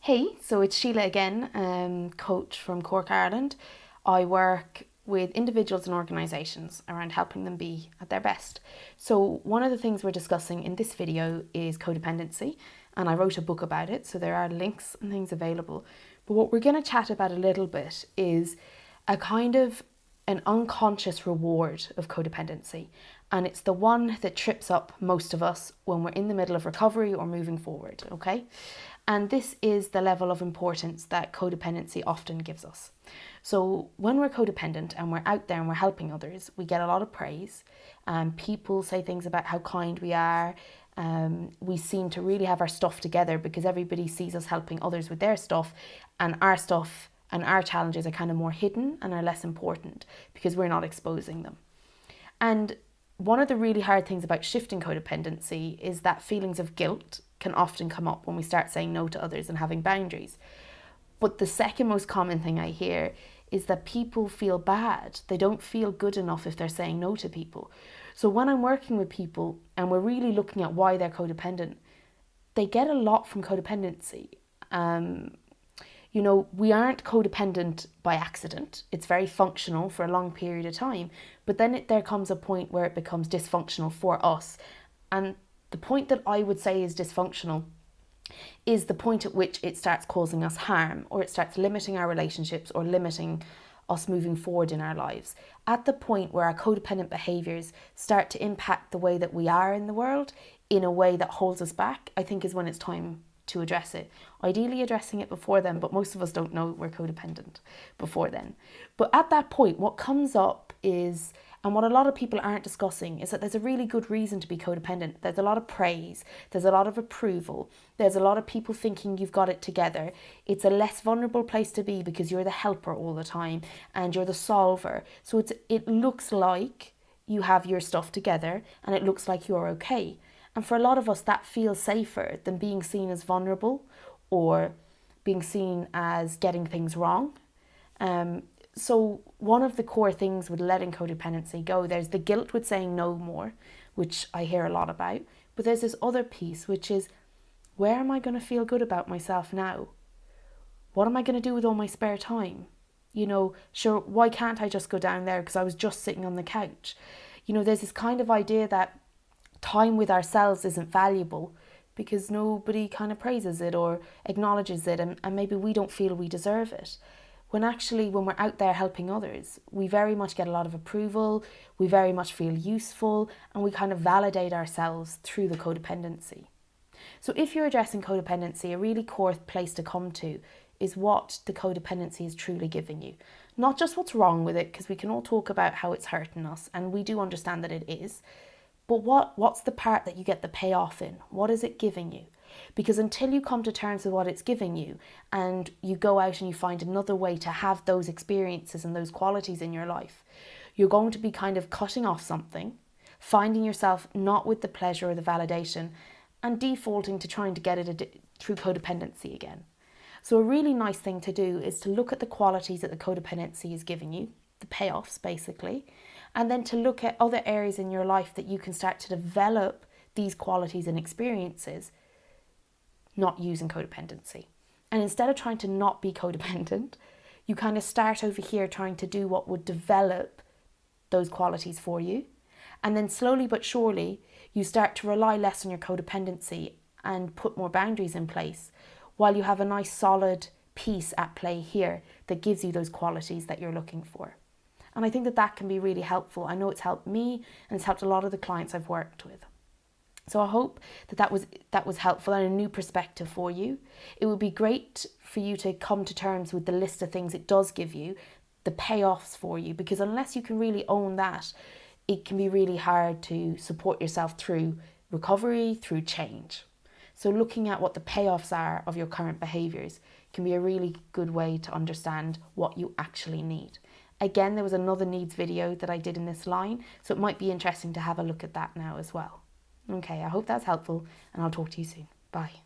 Hey, so it's Sheila again, coach from Cork, Ireland. I work with individuals and organisations around helping them be at their best. So one of the things we're discussing in this video is codependency, and I wrote a book about it, so there are links and things available. But what we're going to chat about a little bit is a kind of an unconscious reward of codependency, and it's the one that trips up most of us when we're in the middle of recovery or moving forward, okay? And this is the level of importance that codependency often gives us. So when we're codependent and we're out there and we're helping others, we get a lot of praise. People say things about how kind we are. We seem to really have our stuff together because everybody sees us helping others with their stuff, and our stuff and our challenges are kind of more hidden and are less important because we're not exposing them. And one of the really hard things about shifting codependency is that feelings of guilt can often come up when we start saying no to others and having boundaries. But the second most common thing I hear is that people feel bad. They don't feel good enough if they're saying no to people. So when I'm working with people and we're really looking at why they're codependent, they get a lot from codependency. We aren't codependent by accident. It's very functional for a long period of time. But then there comes a point where it becomes dysfunctional for us. And the point that I would say is dysfunctional is the point at which it starts causing us harm, or it starts limiting our relationships or limiting us moving forward in our lives. At the point where our codependent behaviours start to impact the way that we are in the world in a way that holds us back, I think is when it's time to address it. Ideally addressing it before then, but most of us don't know we're codependent before then. But at that point, what comes up is, and what a lot of people aren't discussing, is that there's a really good reason to be codependent. There's a lot of praise, there's a lot of approval, there's a lot of people thinking you've got it together. It's a less vulnerable place to be because you're the helper all the time and you're the solver. So it looks like you have your stuff together and it looks like you're okay. And for a lot of us, that feels safer than being seen as vulnerable or being seen as getting things wrong. So one of the core things with letting codependency go, there's the guilt with saying no more, which I hear a lot about. But there's this other piece, which is, where am I going to feel good about myself now? What am I going to do with all my spare time? Sure, why can't I just go down there because I was just sitting on the couch? There's this kind of idea that time with ourselves isn't valuable because nobody kind of praises it or acknowledges it, and maybe we don't feel we deserve it. When actually, when we're out there helping others, we very much get a lot of approval, we very much feel useful, and we kind of validate ourselves through the codependency. So if you're addressing codependency, a really core place to come to is what the codependency is truly giving you. Not just what's wrong with it, because we can all talk about how it's hurting us, and we do understand that it is. But what's the part that you get the payoff in? What is it giving you? Because until you come to terms with what it's giving you and you go out and you find another way to have those experiences and those qualities in your life, you're going to be kind of cutting off something, finding yourself not with the pleasure or the validation, and defaulting to trying to get it through codependency again. So a really nice thing to do is to look at the qualities that the codependency is giving you, the payoffs basically, and then to look at other areas in your life that you can start to develop these qualities and experiences, not using codependency. And instead of trying to not be codependent, you kind of start over here trying to do what would develop those qualities for you. And then slowly but surely, you start to rely less on your codependency and put more boundaries in place while you have a nice solid piece at play here that gives you those qualities that you're looking for. And I think that can be really helpful. I know it's helped me and it's helped a lot of the clients I've worked with. So I hope that was helpful and a new perspective for you. It would be great for you to come to terms with the list of things it does give you, the payoffs for you, because unless you can really own that, it can be really hard to support yourself through recovery, through change. So looking at what the payoffs are of your current behaviours can be a really good way to understand what you actually need. Again, there was another needs video that I did in this line, so it might be interesting to have a look at that now as well. Okay, I hope that's helpful, and I'll talk to you soon. Bye.